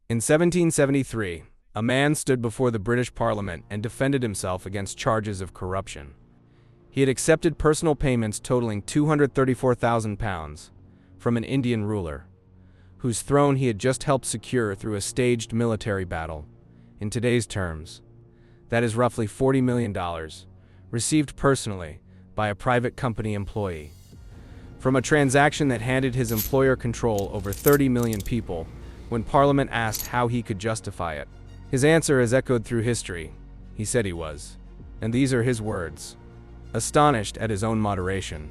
In 1773, a man stood before the British Parliament and defended himself against charges of corruption. He had accepted personal payments totaling £234,000 from an Indian ruler, whose throne he had just helped secure through a staged military battle. In today's terms, that is roughly $40 million, received personally by a private company employee, from a transaction that handed his employer control over 30 million people. When Parliament asked how he could justify it, his answer has echoed through history. He said he was, and these are his words, astonished at his own moderation.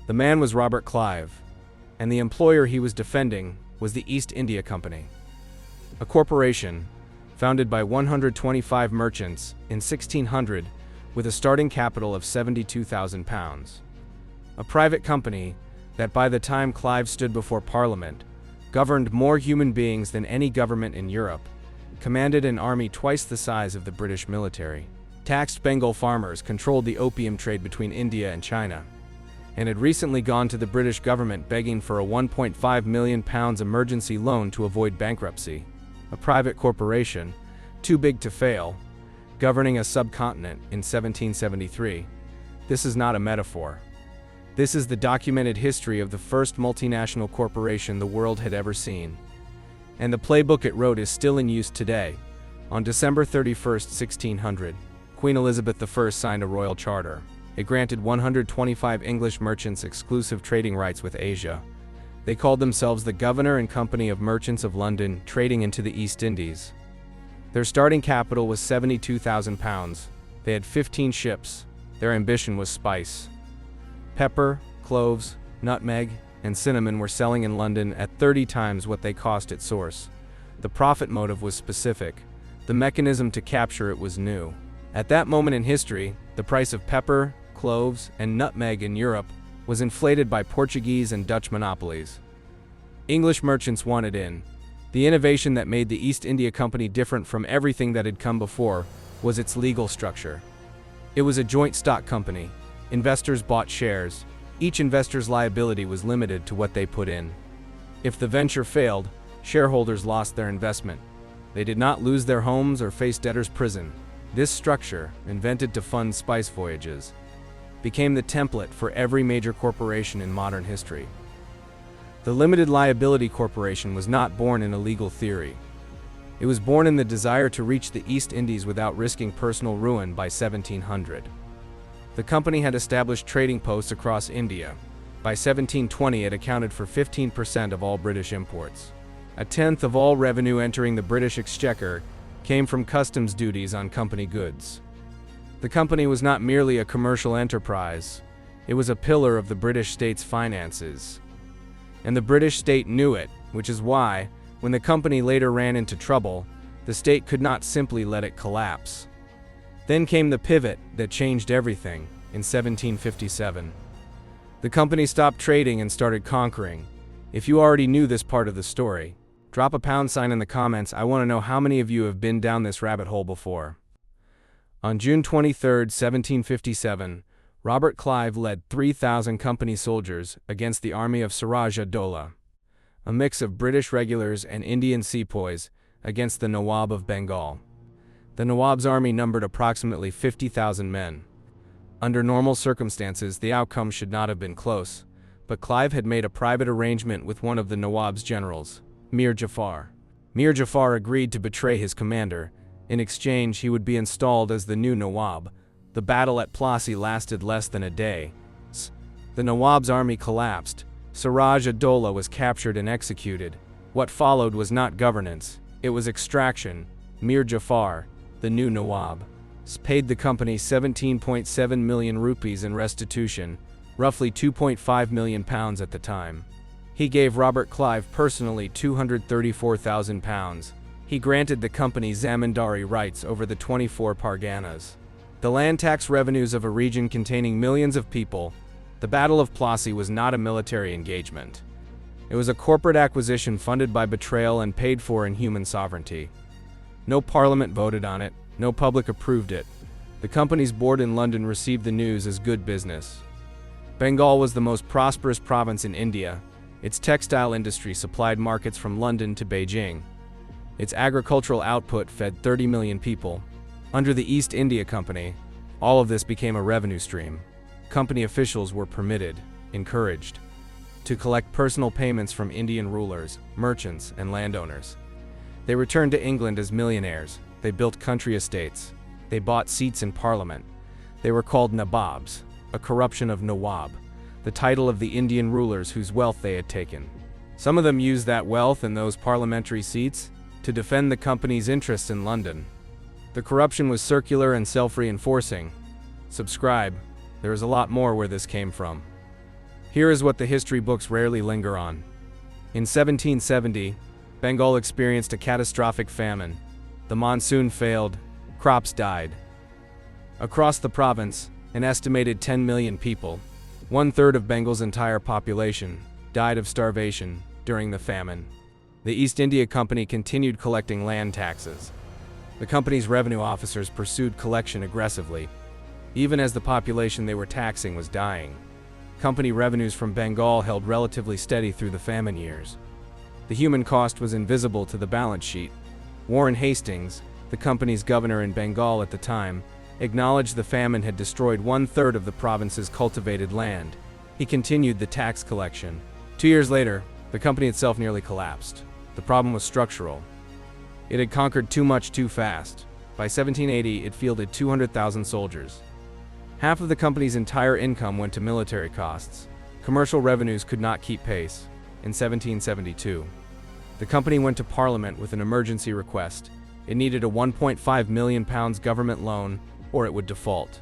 The man was Robert Clive, and the employer he was defending was the East India Company, a corporation founded by 125 merchants in 1600 with a starting capital of £72,000. A private company that by the time Clive stood before Parliament governed more human beings than any government in Europe, commanded an army twice the size of the British military, taxed Bengal farmers, controlled the opium trade between India and China, and had recently gone to the British government begging for a £1.5 million emergency loan to avoid bankruptcy. A private corporation, too big to fail, governing a subcontinent in 1773. This is not a metaphor. This is the documented history of the first multinational corporation the world had ever seen. And the playbook it wrote is still in use today. On December 31, 1600, Queen Elizabeth I signed a royal charter. It granted 125 English merchants exclusive trading rights with Asia. They called themselves the Governor and Company of Merchants of London, trading into the East Indies. Their starting capital was £72,000. They had 15 ships. Their ambition was spice. Pepper, cloves, nutmeg, and cinnamon were selling in London at 30 times what they cost at source. The profit motive was specific. The mechanism to capture it was new. At that moment in history, the price of pepper, cloves, and nutmeg in Europe was inflated by Portuguese and Dutch monopolies. English merchants wanted in. The innovation that made the East India Company different from everything that had come before was its legal structure. It was a joint stock company. Investors bought shares. Each investor's liability was limited to what they put in. If the venture failed, shareholders lost their investment. They did not lose their homes or face debtor's prison. This structure, invented to fund spice voyages, became the template for every major corporation in modern history. The limited liability corporation was not born in a legal theory. It was born in the desire to reach the East Indies without risking personal ruin by 1700. The company had established trading posts across India. By 1720, it accounted for 15% of all British imports. A tenth of all revenue entering the British exchequer came from customs duties on company goods. The company was not merely a commercial enterprise, it was a pillar of the British state's finances. And the British state knew it, which is why, when the company later ran into trouble, the state could not simply let it collapse. Then came the pivot that changed everything, in 1757. The company stopped trading and started conquering. If you already knew this part of the story, drop a £sign in the comments. I want to know how many of you have been down this rabbit hole before. On June 23, 1757, Robert Clive led 3,000 company soldiers against the army of Siraj ud-Dowlah, a mix of British regulars and Indian sepoys, against the Nawab of Bengal. The Nawab's army numbered approximately 50,000 men. Under normal circumstances, the outcome should not have been close, but Clive had made a private arrangement with one of the Nawab's generals, Mir Jafar. Mir Jafar agreed to betray his commander. In exchange, he would be installed as the new Nawab. The battle at Plassey lasted less than a day. The Nawab's army collapsed. Siraj ud-Dowlah was captured and executed. What followed was not governance, it was extraction. Mir Jafar, the new Nawab, paid the company 17.7 million rupees in restitution, roughly £2.5 million at the time. He gave Robert Clive personally £234,000. He granted the company zamindari rights over the 24 parganas, the land tax revenues of a region containing millions of people. The Battle of Plassey was not a military engagement. It was a corporate acquisition funded by betrayal and paid for in human sovereignty. No parliament voted on it, no public approved it. The company's board in London received the news as good business. Bengal was the most prosperous province in India. Its textile industry supplied markets from London to Beijing. Its agricultural output fed 30 million people. Under the East India Company, all of this became a revenue stream. Company officials were permitted, encouraged, to collect personal payments from Indian rulers, merchants, and landowners. They returned to England as millionaires. They built country estates. They bought seats in parliament. They were called nababs, a corruption of nawab, the title of the Indian rulers whose wealth they had taken. Some of them used that wealth and those parliamentary seats to defend the company's interests in London. The corruption was circular and self-reinforcing. Subscribe, there is a lot more where this came from. Here is what the history books rarely linger on. In 1770, Bengal experienced a catastrophic famine. The monsoon failed, crops died. Across the province, an estimated 10 million people, 1/3 of Bengal's entire population, died of starvation during the famine. The East India Company continued collecting land taxes. The company's revenue officers pursued collection aggressively, even as the population they were taxing was dying. Company revenues from Bengal held relatively steady through the famine years. The human cost was invisible to the balance sheet. Warren Hastings, the company's governor in Bengal at the time, acknowledged the famine had destroyed 1/3 of the province's cultivated land. He continued the tax collection. 2 years later, the company itself nearly collapsed. The problem was structural. It had conquered too much too fast. By 1780, it fielded 200,000 soldiers. Half of the company's entire income went to military costs. Commercial revenues could not keep pace. In 1772, the company went to Parliament with an emergency request. It needed a £1.5 million government loan, or it would default.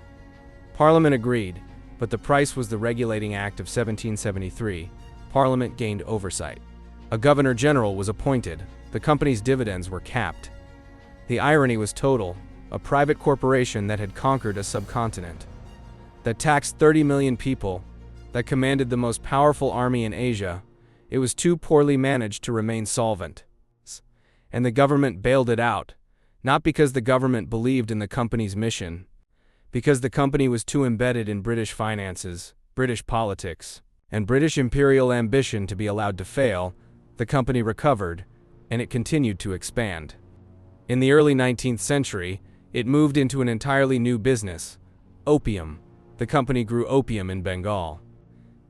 Parliament agreed, but the price was the Regulating Act of 1773. Parliament gained oversight. A Governor General was appointed. The company's dividends were capped. The irony was total. A private corporation that had conquered a subcontinent, that taxed 30 million people, that commanded the most powerful army in Asia, it was too poorly managed to remain solvent. And the government bailed it out, not because the government believed in the company's mission, because the company was too embedded in British finances, British politics, and British imperial ambition to be allowed to fail. The company recovered, and it continued to expand. In the early 19th century, it moved into an entirely new business, opium. The company grew opium in Bengal.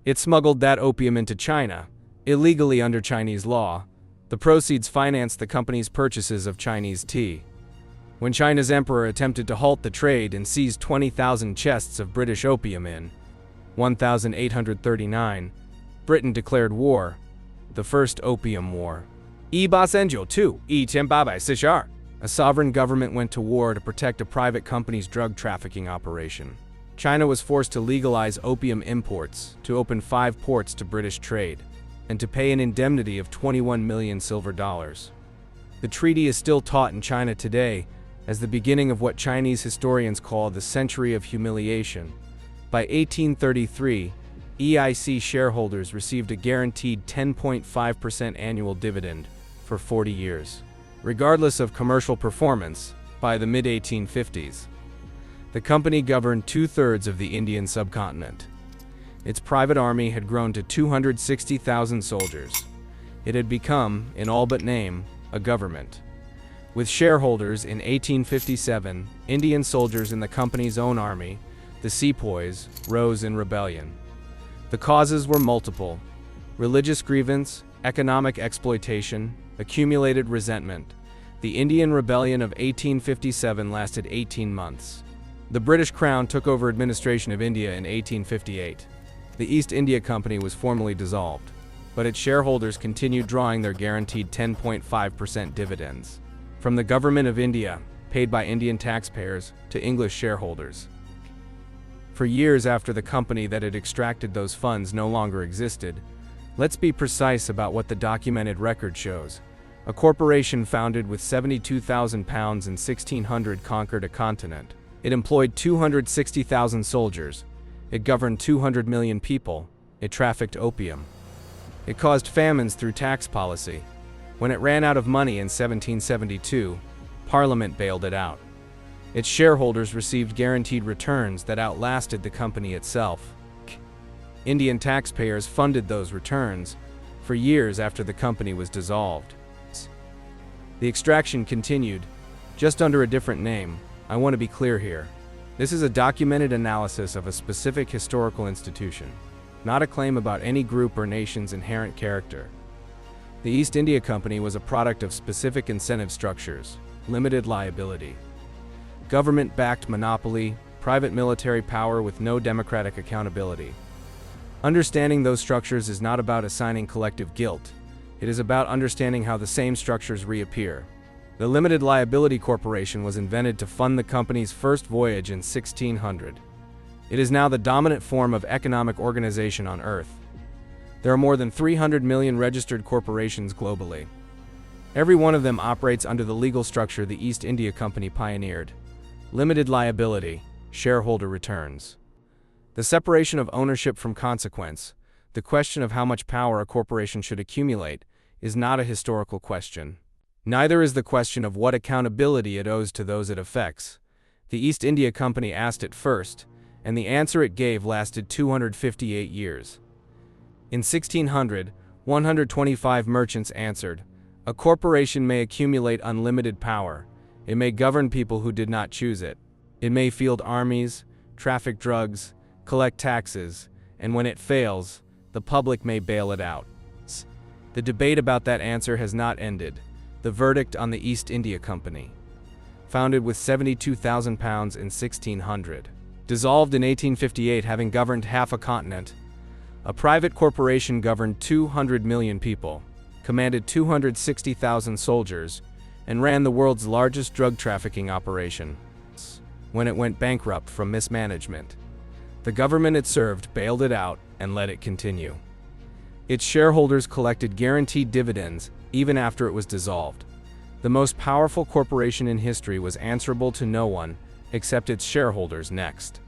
It smuggled that opium into China, illegally under Chinese law. The proceeds financed the company's purchases of Chinese tea. When China's emperor attempted to halt the trade and seized 20,000 chests of British opium in 1839, Britain declared war, the First Opium War. 1842, a sovereign government went to war to protect a private company's drug trafficking operation. China was forced to legalize opium imports, to open 5 ports to British trade, and to pay an indemnity of 21 million silver dollars. The treaty is still taught in China today as the beginning of what Chinese historians call the Century of Humiliation. By 1833, EIC shareholders received a guaranteed 10.5% annual dividend for 40 years. Regardless of commercial performance, by the mid-1850s, the company governed 2/3 of the Indian subcontinent. Its private army had grown to 260,000 soldiers. It had become, in all but name, a government. With shareholders in 1857, Indian soldiers in the company's own army, the sepoys, rose in rebellion. The causes were multiple: religious grievance, economic exploitation, accumulated resentment. The Indian Rebellion of 1857 lasted 18 months. The British Crown took over administration of India in 1858. The East India Company was formally dissolved, but its shareholders continued drawing their guaranteed 10.5% dividends from the Government of India, paid by Indian taxpayers, to English shareholders. For years after the company that had extracted those funds no longer existed, let's be precise about what the documented record shows. A corporation founded with £72,000 in 1600 conquered a continent. It employed 260,000 soldiers. It governed 200 million people. It trafficked opium. It caused famines through tax policy. When it ran out of money in 1772, Parliament bailed it out. Its shareholders received guaranteed returns that outlasted the company itself. Indian taxpayers funded those returns for years after the company was dissolved. The extraction continued, just under a different name. I want to be clear here. This is a documented analysis of a specific historical institution, not a claim about any group or nation's inherent character. The East India Company was a product of specific incentive structures, limited liability, government-backed monopoly, private military power with no democratic accountability. Understanding those structures is not about assigning collective guilt. It is about understanding how the same structures reappear. The Limited Liability Corporation was invented to fund the company's first voyage in 1600. It is now the dominant form of economic organization on Earth. There are more than 300 million registered corporations globally. Every one of them operates under the legal structure the East India Company pioneered: limited liability, shareholder returns. The separation of ownership from consequence, the question of how much power a corporation should accumulate, is not a historical question. Neither is the question of what accountability it owes to those it affects. The East India Company asked it first, and the answer it gave lasted 258 years. In 1600, 125 merchants answered, "A corporation may accumulate unlimited power. It may govern people who did not choose it. It may field armies, traffic drugs, collect taxes, and when it fails, the public may bail it out." The debate about that answer has not ended. The verdict on the East India Company. Founded with £72,000 in 1600. Dissolved in 1858, having governed half a continent. A private corporation governed 200 million people, commanded 260,000 soldiers, and ran the world's largest drug trafficking operation. When it went bankrupt from mismanagement, the government it served bailed it out and let it continue. Its shareholders collected guaranteed dividends even after it was dissolved. The most powerful corporation in history was answerable to no one except its shareholders next.